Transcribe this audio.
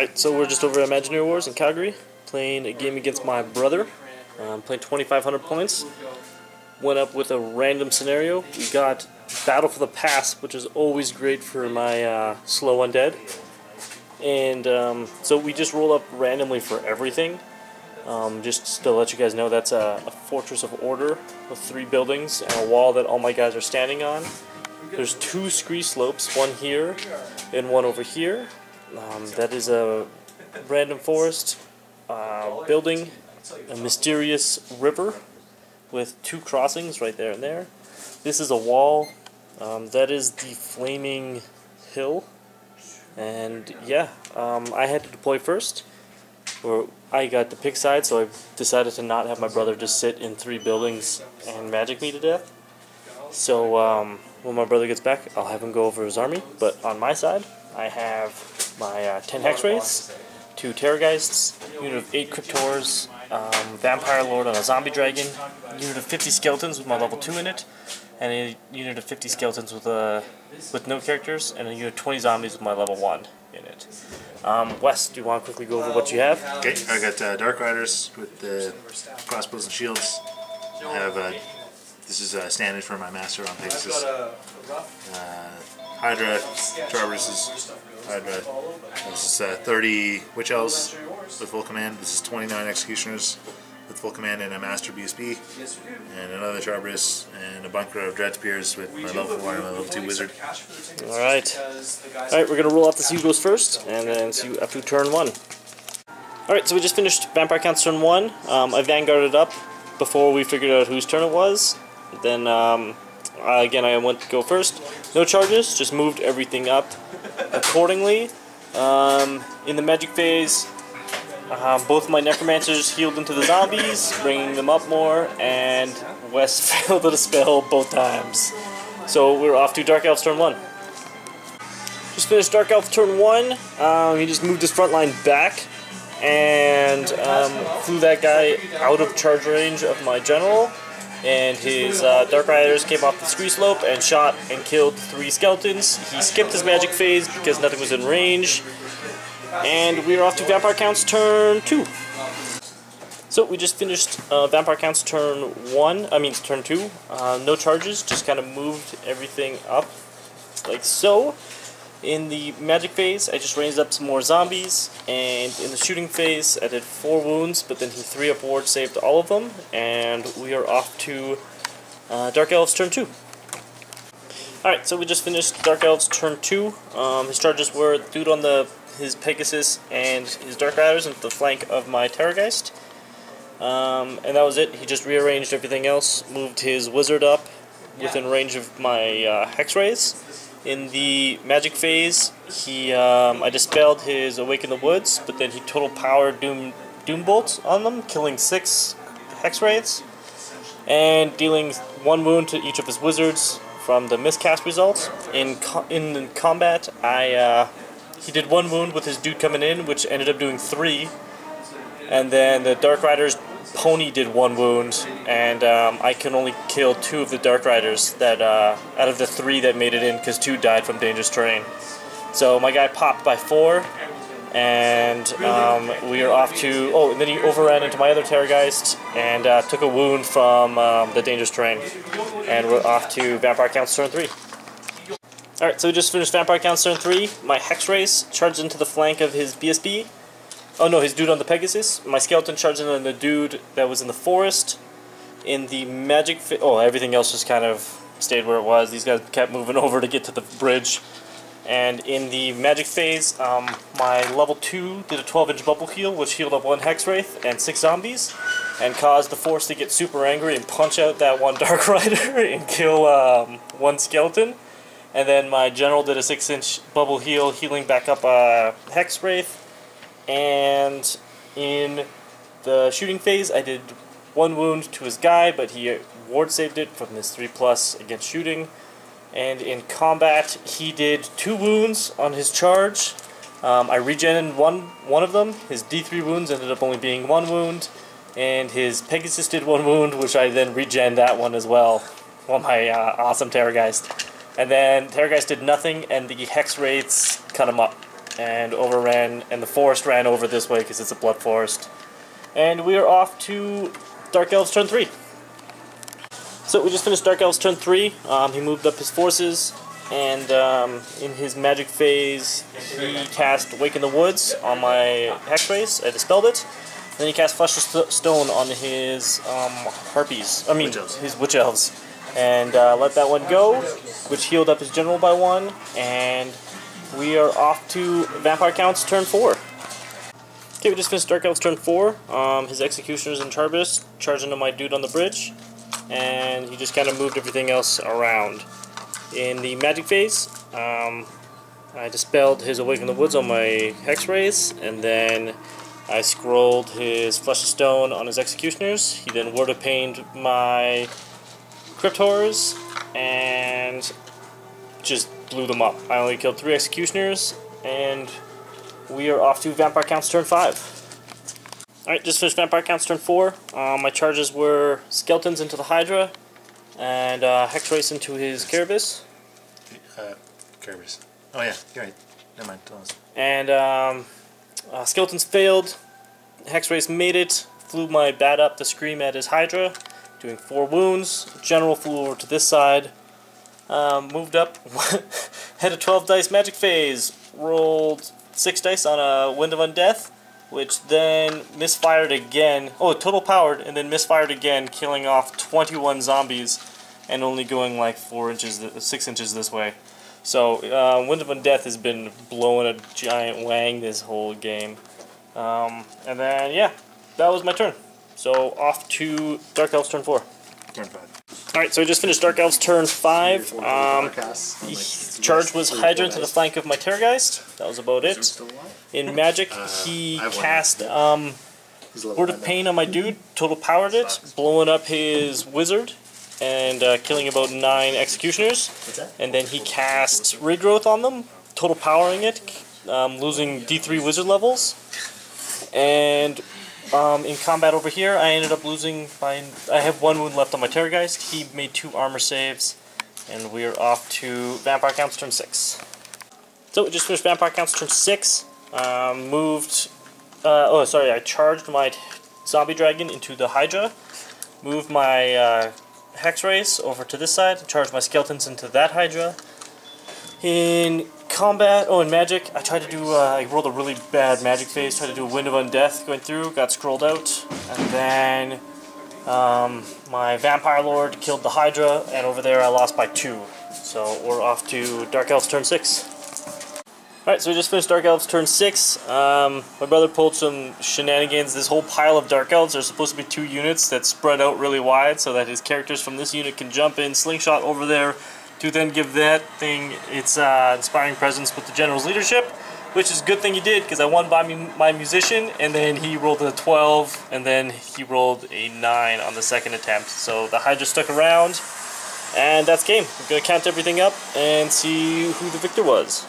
Alright, so we're just over at Imaginary Wars in Calgary, playing a game against my brother. Playing 2,500 points. Went up with a random scenario. We got Battle for the Pass, which is always great for my slow undead. And so we just roll up randomly for everything. Just to let you guys know, that's a Fortress of Order with 3 buildings and a wall that all my guys are standing on. There's 2 scree slopes, one here and one over here. That is a random forest building, a mysterious river with 2 crossings right there and there. This is a wall. That is the flaming hill. And yeah, I had to deploy first. Or I got the pick side, so I decided to not have my brother just sit in 3 buildings and magic me to death. So when my brother gets back, I'll have him go over his army. But on my side, I have my 10 Hex Wraiths, 2 Terrorgeists, unit of 8 Cryptors, Vampire Lord on a Zombie Dragon, unit of 50 Skeletons with my level 2 in it, and a unit of 50 Skeletons with no characters, and a unit of 20 Zombies with my level 1 in it. Wes, do you want to quickly go over what you have? Okay, I got Dark Riders with the crossbows and shields. I have this is standard for my master on Pegasus. Hydra, Traverses, Hydra. This is 30 Witch Elves with full command. This is 29 Executioners with full command and a Master BSB. And another Traverse and a bunker of Dread Spears with my level 1 and my level 2 Wizard. Alright. Alright, we're going to roll off to see who goes first, and then see who after turn 1. Alright, so we just finished Vampire Counts turn 1. I vanguarded up before we figured out whose turn it was. Then, again, I went to go first. No charges, just moved everything up accordingly. In the magic phase, both my necromancers healed into the zombies, bringing them up more, and Wes failed to dispel both times. So we're off to Dark Elves turn 1. Just finished Dark Elf turn 1. He just moved his front line back and flew that guy out of charge range of my general. And his Dark Riders came off the scree slope and shot and killed 3 skeletons. He skipped his magic phase because nothing was in range. And we're off to Vampire Counts turn 2. So we just finished Vampire Counts turn 2. No charges, just kind of moved everything up like so. In the magic phase, I just raised up some more zombies, and in the shooting phase, I did 4 wounds, but then he 3-up ward saved all of them, and we are off to Dark Elves turn 2. Alright, so we just finished Dark Elves turn 2. His charges were dude on his Pegasus and his Dark Riders into the flank of my Terrorgeist. And that was it. He just rearranged everything else, moved his Wizard up within range of my Hex Wraiths. In the magic phase, I dispelled his Awaken the Woods, but then he total power Doom Bolt on them, killing 6 Hex Wraiths, and dealing 1 wound to each of his wizards from the miscast results. In combat, he did 1 wound with his dude coming in, which ended up doing 3, and then the Dark Riders Pony did 1 wound, and I can only kill 2 of the Dark Riders that out of the 3 that made it in, because 2 died from dangerous terrain. So my guy popped by 4, and we are off to... Oh, and then he overran into my other Terrorgeist and took a wound from the dangerous terrain. And we're off to Vampire Counts turn 3. Alright, so we just finished Vampire Counts turn 3. My Hex Race charged into the flank of his BSB. Oh no, his dude on the Pegasus. My skeleton charged in on the dude that was in the forest. In the magic everything else just kind of stayed where it was. These guys kept moving over to get to the bridge. And in the magic phase, my level 2 did a 12-inch bubble heal, which healed up 1 Hex Wraith and 6 zombies, and caused the force to get super angry and punch out that 1 Dark Rider and kill 1 skeleton. And then my general did a 6-inch bubble heal, healing back up a Hex Wraith. And in the shooting phase, I did 1 wound to his guy, but he ward saved it from his 3+ against shooting. And in combat, he did 2 wounds on his charge. I regened one of them. His D3 wounds ended up only being 1 wound, and his Pegasus did 1 wound, which I then regened that one as well. Well, my awesome Terrorgeist. And then Terrorgeist did nothing, and the Hex Wraiths cut him up. and overran, and the forest ran over this way because it's a blood forest. And we are off to Dark Elves turn 3. So we just finished Dark Elves turn 3. He moved up his forces, and in his magic phase, he cast Wake in the Woods on my Hex Race. I dispelled it. Then he cast Flesh of Stone on his his Witch Elves. And let that one go, which healed up his general by 1. And we are off to Vampire Count's turn 4. Okay, we just finished Dark Elves turn 4. His Executioners and Charbis charged into my dude on the bridge. And he just kind of moved everything else around. In the magic phase, I dispelled his Awaken the Woods on my Hex Rays, and then I scrolled his Flesh of Stone on his Executioners. He then Word of Pained my Crypt Horrors, and just blew them up. I only killed 3 Executioners, and we are off to Vampire Count's turn 5. Alright, just finished Vampire Count's turn 4. My charges were Skeletons into the Hydra, and Hex Race into his Caribus. Caribus. Oh yeah, you're right. Never mind. Tell us. And Skeletons failed. Hex Race made it. Flew my bat up to scream at his Hydra, doing 4 wounds. General flew over to this side. Moved up. Had a 12 dice magic phase. Rolled 6 dice on a Wind of Undeath, which then misfired again. Oh, total powered, and then misfired again, killing off 21 zombies, and only going like 6 inches this way. So, Wind of Undeath has been blowing a giant wang this whole game. And then, yeah, that was my turn. So, off to Dark Elves turn 4. Turn 5. Alright, so we just finished Dark Elves turn 5. Charge was Hydra into the flank of my Terrorgeist. That was about it. In Magic, he cast Word of Pain on my dude, total powered it, blowing up his Wizard, and killing about 9 Executioners. And then he cast Regrowth on them, total powering it, losing D3 Wizard levels. And in combat over here, I ended up losing by... I have 1 wound left on my Terrorgeist. He made 2 armor saves, and we are off to Vampire Count's turn 6. So we just finished Vampire Count's turn 6. I charged my Zombie Dragon into the Hydra. Moved my Hex Race over to this side. Charged my Skeletons into that Hydra. In combat, in Magic, I tried to do, I rolled a really bad Magic phase, tried to do a Wind of Undeath going through, got scrolled out, and then my Vampire Lord killed the Hydra, and over there I lost by 2. So we're off to Dark Elves turn 6. Alright, so we just finished Dark Elves turn 6. My brother pulled some shenanigans. This whole pile of Dark Elves are supposed to be 2 units that spread out really wide so that his characters from this unit can jump in, slingshot over there, to then give that thing its inspiring presence with the General's leadership, which is a good thing he did, because I won by my musician, and then he rolled a 12, and then he rolled a 9 on the second attempt. So the Hydra stuck around, and that's game. We're going to count everything up and see who the victor was.